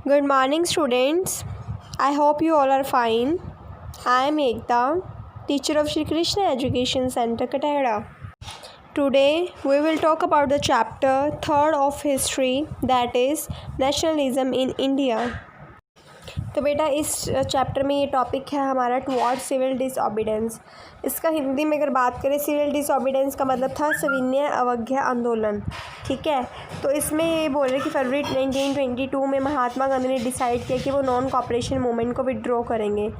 Good morning, students. I hope you all are fine. I am Ekta, teacher of Shri Krishna Education Center, Kataheda. Today, we will talk about the chapter 3rd of history, that is nationalism in India. तो बेटा इस chapter में ये topic है हमारा towards civil disobedience. इसका हिंदी में अगर बात करें, सिविल डिसओबीडेंस का मतलब था सविनय अवज्ञा आंदोलन। ठीक है, तो इसमें ये बोल रहे कि फरवरी 1922 में महात्मा गांधी ने डिसाइड किया कि वो नॉन कॉपरेशन मूवमेंट को विड्रॉ करेंगे।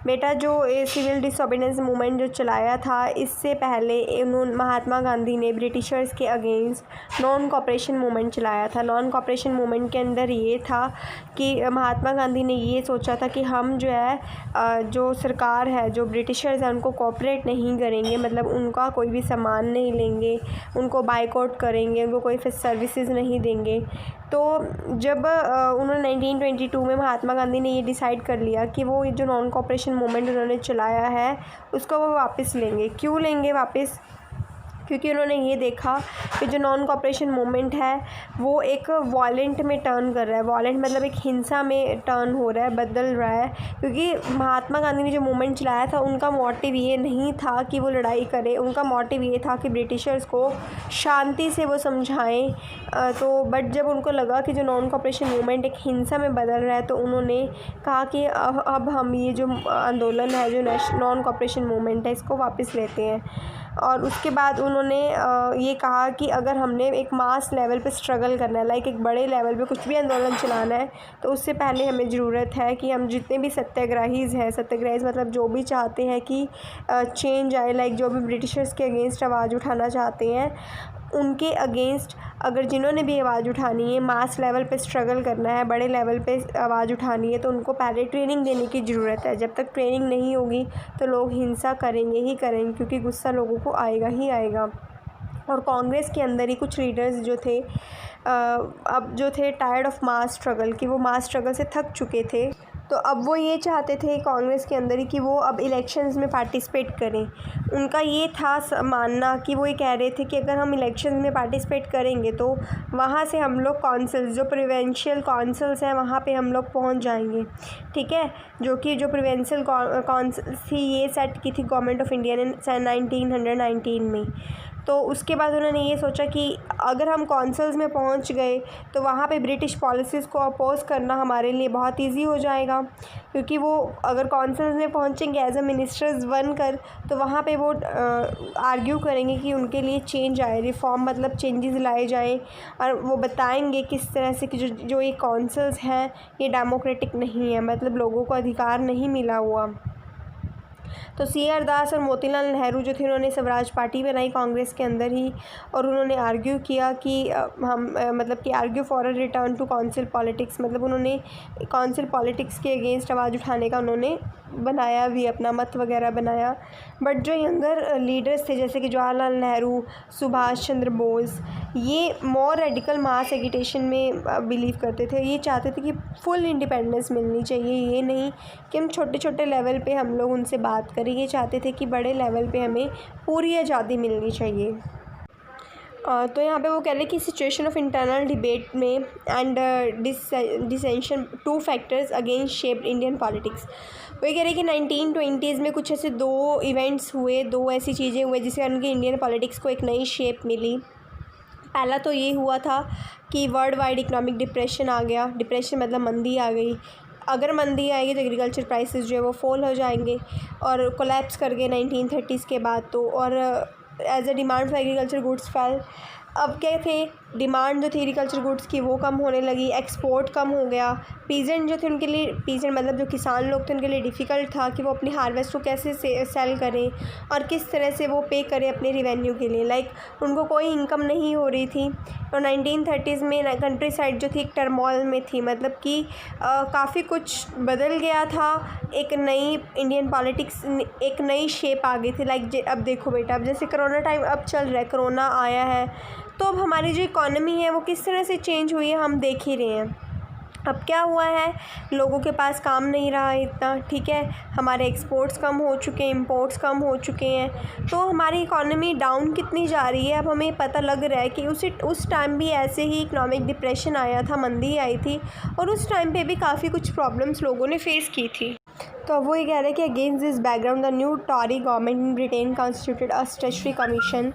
बेटा जो सिविल डिसओबीडेंस मूवमेंट जो चलाया था, इससे पहले महात्मा गांधी ने ब्रिटिशर्स के अगेंस्ट नॉन कॉपरेशन मूवमेंट चलाया था। नॉन कॉपरेशन मूवमेंट के अंदर ये था कि महात्मा गांधी ने ये सोचा था कि हम जो है जो सरकार है, जो ब्रिटिशर्स हैं, उनको कोऑपरेट नहीं करेंगे, मतलब उनका कोई भी सामान नहीं लेंगे, उनको बाइकआउट करेंगे, उनको कोई सर्विसेज नहीं देंगे। तो जब उन्होंने 1922 में महात्मा गांधी ने ये डिसाइड कर लिया कि वो जो नॉन कॉपरेशन मूवमेंट उन्होंने चलाया है उसको वो वापस लेंगे। क्यों लेंगे वापस? क्योंकि उन्होंने ये देखा कि जो नॉन कॉपरेशन मूवमेंट है वो एक वॉलेंट में टर्न कर रहा है। वॉलेंट मतलब एक हिंसा में टर्न हो रहा है, बदल रहा है। क्योंकि महात्मा गांधी ने जो मूवमेंट चलाया था, उनका मोटिव ये नहीं था कि वो लड़ाई करे, उनका मोटिव ये था कि ब्रिटिशर्स को शांति से वो समझाएं। तो बट जब उनको लगा कि जो नॉन कॉपरेशन मूवमेंट एक हिंसा में बदल रहा है, तो उन्होंने कहा कि अब हम ये जो आंदोलन है, जो नॉन कॉपरेशन मूवमेंट है, इसको वापस लेते हैं। और उसके बाद उन्होंने ये कहा कि अगर हमने एक मास लेवल पे स्ट्रगल करना है, लाइक एक बड़े लेवल पे कुछ भी आंदोलन चलाना है, तो उससे पहले हमें ज़रूरत है कि हम जितने भी सत्याग्रहीज़ हैं, सत्याग्रहीज़ मतलब जो भी चाहते हैं कि चेंज आए, लाइक जो भी ब्रिटिशर्स के अगेंस्ट आवाज़ उठाना चाहते हैं, उनके अगेंस्ट अगर जिन्होंने भी आवाज़ उठानी है, मास लेवल पे स्ट्रगल करना है, बड़े लेवल पे आवाज़ उठानी है, तो उनको पहले ट्रेनिंग देने की ज़रूरत है। जब तक ट्रेनिंग नहीं होगी तो लोग हिंसा करेंगे ही करेंगे, क्योंकि गुस्सा लोगों को आएगा ही आएगा। और कांग्रेस के अंदर ही कुछ लीडर्स जो थे अब जो थे टायर्ड ऑफ मास स्ट्रगल, कि वो मास स्ट्रगल से थक चुके थे, तो अब वो ये चाहते थे कांग्रेस के अंदर ही कि वो अब इलेक्शंस में पार्टिसिपेट करें। उनका ये था मानना कि वो ये कह रहे थे कि अगर हम इलेक्शंस में पार्टिसिपेट करेंगे तो वहाँ से हम लोग कौंसल्स, जो प्रोविंशियल कौंसल्स हैं, वहाँ पे हम लोग पहुँच जाएंगे। ठीक है, जो प्रोविंशियल कौंसल्स थी, ये सेट की थी गवर्नमेंट ऑफ इंडिया ने 1919 में। तो उसके बाद उन्होंने ये सोचा कि अगर हम कौंसल्स में पहुंच गए तो वहाँ पे ब्रिटिश पॉलिसीज़ को अपोज़ करना हमारे लिए बहुत इजी हो जाएगा। क्योंकि वो अगर कौंसल्स में पहुंचेंगे एज अ मिनिस्टर्स बनकर, तो वहाँ पे वो आर्ग्यू करेंगे कि उनके लिए चेंज आए, रिफॉर्म मतलब चेंजेस लाए जाएं, और वो बताएंगे किस तरह से कि जो ये कौंसल्स हैं ये डेमोक्रेटिक नहीं है, मतलब लोगों को अधिकार नहीं मिला हुआ। तो CR दास और मोतीलाल नेहरू जो थे, उन्होंने स्वराज पार्टी बनाई कांग्रेस के अंदर ही, और उन्होंने आर्ग्यू किया कि मतलब कि argue for a return to council politics, मतलब उन्होंने काउंसिल पॉलिटिक्स के अगेंस्ट आवाज़ उठाने का उन्होंने बनाया भी, अपना मत वगैरह बनाया। बट जो यंगर लीडर्स थे, जैसे कि जवाहरलाल नेहरू, सुभाष चंद्र बोस, ये मोर रेडिकल मास एगिटेशन में बिलीव करते थे। ये चाहते थे कि फुल इंडिपेंडेंस मिलनी चाहिए, ये नहीं कि हम छोटे छोटे लेवल पे हम लोग उनसे बात करें। ये चाहते थे कि बड़े लेवल पे हमें पूरी आज़ादी मिलनी चाहिए। तो यहाँ पे वो कह रहे हैं कि सिचुएशन ऑफ इंटरनल डिबेट में and डिसेंशन 2 factors against shaped Indian politics. वो ये कह रहे हैं कि 1920s में कुछ ऐसे 2 इवेंट्स हुए, 2 ऐसी चीज़ें हुए जिससे उनकी इंडियन पॉलिटिक्स को एक नई शेप मिली। पहला तो ये हुआ था कि वर्ल्ड वाइड इकोनॉमिक डिप्रेशन आ गया। डिप्रेशन मतलब मंदी आ गई। अगर मंदी आएगी तो एग्रीकल्चर प्राइसेस जो है वो फॉल हो जाएंगे और कोलैप्स कर गए 1930s के बाद। तो और as a demand for agriculture goods fell. अब क्या थे, डिमांड जो थी एग्रीकल्चर गुड्स की वो कम होने लगी, एक्सपोर्ट कम हो गया। पीजेंट जो थे उनके लिए, पीजेंट मतलब जो किसान लोग थे, उनके लिए डिफ़िकल्ट था कि वो अपनी हार्वेस्ट को कैसे सेल करें और किस तरह से वो पे करें अपने रिवेन्यू के लिए। लाइक उनको कोई इनकम नहीं हो रही थी। और 1930s में कंट्री साइड जो थी एक टर्मोइल में थी, मतलब कि काफ़ी कुछ बदल गया था। एक नई इंडियन पॉलिटिक्स, एक नई शेप आ गई थी। लाइक अब देखो बेटा, अब जैसे कोरोना टाइम अब चल रहा है, कोरोना आया है, तो अब हमारी जो इकॉनमी है वो किस तरह से चेंज हुई है हम देख ही रहे हैं। अब क्या हुआ है, लोगों के पास काम नहीं रहा इतना, ठीक है, हमारे एक्सपोर्ट्स कम हो चुके हैं, इंपोर्ट्स कम हो चुके हैं, तो हमारी इकॉनमी डाउन कितनी जा रही है। अब हमें पता लग रहा है कि उस टाइम भी ऐसे ही इकोनॉमिक डिप्रेशन आया था, मंदी आई थी, और उस टाइम पे भी काफ़ी कुछ प्रॉब्लम्स लोगों ने फेस की थी। तो अब वो ये कह रहे हैं कि against this background the new Tory government in Britain constituted a statutory commission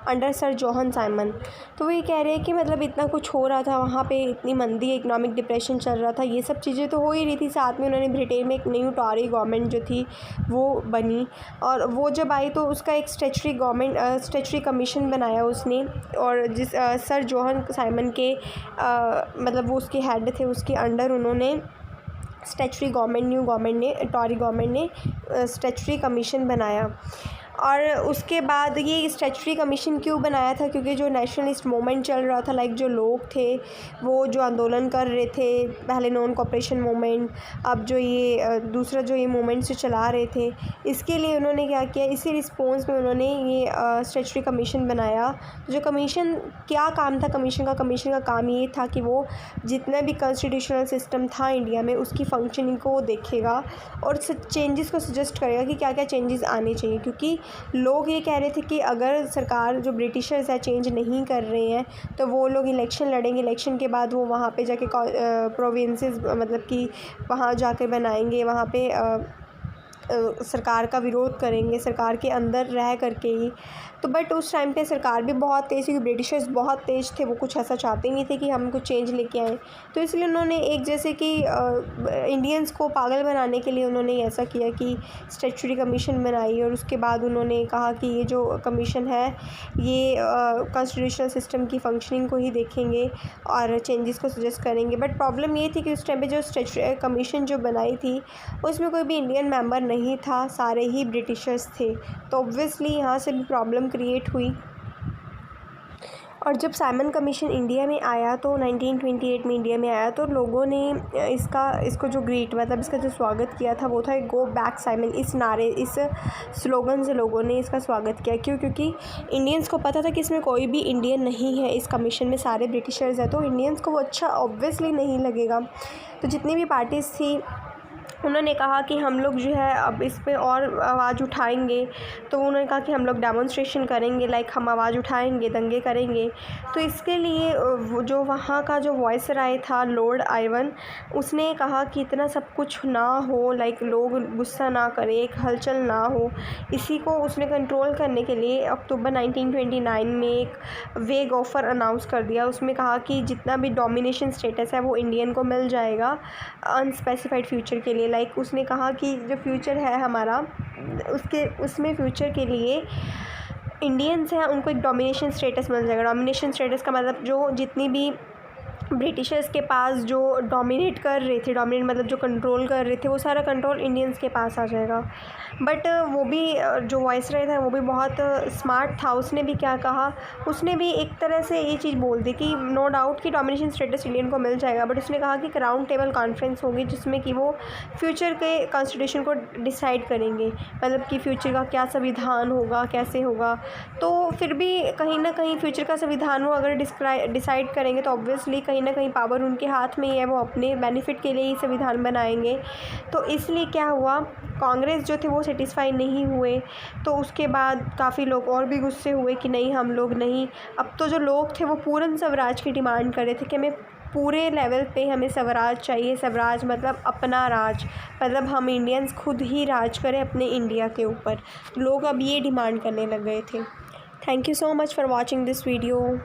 under sir John Simon. तो वो ये कह रहे हैं कि मतलब इतना कुछ हो रहा था वहाँ पे, इतनी मंदी, इकोनॉमिक डिप्रेशन चल रहा था, ये सब चीज़ें तो हो ही रही थी, साथ में उन्होंने ब्रिटेन में एक न्यू टॉरी गवर्नमेंट जो थी वो बनी, और वो जब आई तो उसका एक स्टैट्यूटरी कमीशन बनाया उसने, और जिस सर जोहन साइमन के मतलब वो उसके हेड थे, उसके अंडर उन्होंने न्यू गवर्नमेंट ने, टॉरी गवर्नमेंट ने स्टैट्यूटरी कमीशन बनाया। और उसके बाद ये स्टैट्यूटरी कमीशन क्यों बनाया था, क्योंकि जो नेशनलिस्ट मूवमेंट चल रहा था, लाइक जो लोग थे वो जो आंदोलन कर रहे थे, पहले नॉन कॉपरेशन मूवमेंट, अब जो ये दूसरा जो ये मूवमेंट से चला रहे थे, इसके लिए उन्होंने क्या किया, इसी रिस्पॉन्स में उन्होंने ये स्टैट्यूटरी कमीशन बनाया। जो कमीशन क्या काम था कमीशन का काम ये था कि वो जितना भी कॉन्स्टिट्यूशनल सिस्टम था इंडिया में उसकी फंक्शनिंग को वो देखेगा और चेंजेस को सजेस्ट करेगा कि क्या क्या चेंजेस आने चाहिए, क्योंकि लोग ये कह रहे थे कि अगर सरकार जो ब्रिटिशर्स है चेंज नहीं कर रहे हैं तो वो लोग इलेक्शन लड़ेंगे, इलेक्शन के बाद वो वहाँ पे जाके प्रोविंसेस मतलब कि वहाँ जाकर बनाएंगे, वहाँ पे सरकार का विरोध करेंगे, सरकार के अंदर रह करके ही। तो बट उस टाइम पे सरकार भी बहुत तेज़, क्योंकि ब्रिटिशर्स बहुत तेज़ थे, वो कुछ ऐसा चाहते नहीं थे कि हम कुछ चेंज लेके आएँ, तो इसलिए उन्होंने एक जैसे कि इंडियंस को पागल बनाने के लिए उन्होंने ऐसा किया कि स्टैट्यूटरी कमीशन बनाई, और उसके बाद उन्होंने कहा कि ये जो कमीशन है ये कॉन्स्टिट्यूशनल सिस्टम की फंक्शनिंग को ही देखेंगे और चेंजेस को सजेस्ट करेंगे। बट प्रॉब्लम ये थी कि उस टाइम पे जो स्टैट्यूटरी कमीशन जो बनाई थी उसमें कोई भी इंडियन मेंबर नहीं था, सारे ही ब्रिटिशर्स थे, तो ऑब्वियसली यहाँ से भी प्रॉब्लम क्रिएट हुई। और जब साइमन कमीशन इंडिया में आया तो 1928 में इंडिया में आया तो लोगों ने इसको जो ग्रीट मतलब इसका जो स्वागत किया था वो था गो बैक साइमन, इस स्लोगन से लोगों ने इसका स्वागत किया। क्यों? क्योंकि इंडियंस को पता था कि इसमें कोई भी इंडियन नहीं है, इस कमीशन में सारे ब्रिटिशर्स हैं, तो इंडियंस को वो अच्छा ऑब्वियसली नहीं लगेगा। तो जितनी भी पार्टीज़ थी उन्होंने कहा कि हम लोग जो है अब इस पे और आवाज़ उठाएंगे, तो उन्होंने कहा कि हम लोग डेमोन्स्ट्रेशन करेंगे, लाइक हम आवाज़ उठाएंगे, दंगे करेंगे। तो इसके लिए वो जो वहाँ का जो वायसराय था लॉर्ड आइवन, उसने कहा कि इतना सब कुछ ना हो, लाइक लोग गुस्सा ना करें, एक हलचल ना हो, इसी को उसने कंट्रोल करने के लिए अक्टूबर 1929 में एक वेग ऑफ़र अनाउंस कर दिया। उसमें कहा कि जितना भी डोमिनेशन स्टेटस है वो इंडियन को मिल जाएगा अनस्पेसिफाइड फ्यूचर के लिए। लाइक उसने कहा कि जो फ्यूचर है हमारा उसमें फ्यूचर के लिए इंडियंस हैं उनको एक डोमिनेशन स्टेटस मिल जाएगा। डोमिनेशन स्टेटस का मतलब जो जितनी भी ब्रिटिशर्स के पास जो डोमिनेट कर रहे थे, डोमिनेट मतलब जो कंट्रोल कर रहे थे, वो सारा कंट्रोल इंडियंस के पास आ जाएगा। बट वो भी जो वायसराय था वो भी बहुत स्मार्ट था, उसने भी क्या कहा, उसने भी एक तरह से ये चीज़ बोल दी कि नो डाउट कि डोमिनेशन स्टेटस इंडियन को मिल जाएगा, बट उसने कहा कि एक राउंड टेबल कॉन्फ्रेंस होगी जिसमें कि वो फ्यूचर के कॉन्स्टिट्यूशन को डिसाइड करेंगे, मतलब कि फ़्यूचर का क्या संविधान होगा, कैसे होगा। तो फिर भी कहीं ना कहीं फ्यूचर का संविधान वो अगर डिसाइड करेंगे तो ऑब्वियसली कहीं ना कहीं पावर उनके हाथ में ही है, वो अपने बेनिफिट के लिए ही संविधान बनाएंगे। तो इसलिए क्या हुआ, कांग्रेस जो थे वो सेटिस्फाई नहीं हुए, तो उसके बाद काफ़ी लोग और भी गुस्से हुए कि नहीं हम लोग नहीं। अब तो जो लोग थे वो पूर्ण स्वराज की डिमांड कर रहे थे कि हमें पूरे लेवल पे हमें स्वराज चाहिए। स्वराज मतलब अपना राज, मतलब हम इंडियंस खुद ही राज करें अपने इंडिया के ऊपर। लोग अब ये डिमांड करने लग गए थे। Thank you so much for watching this video.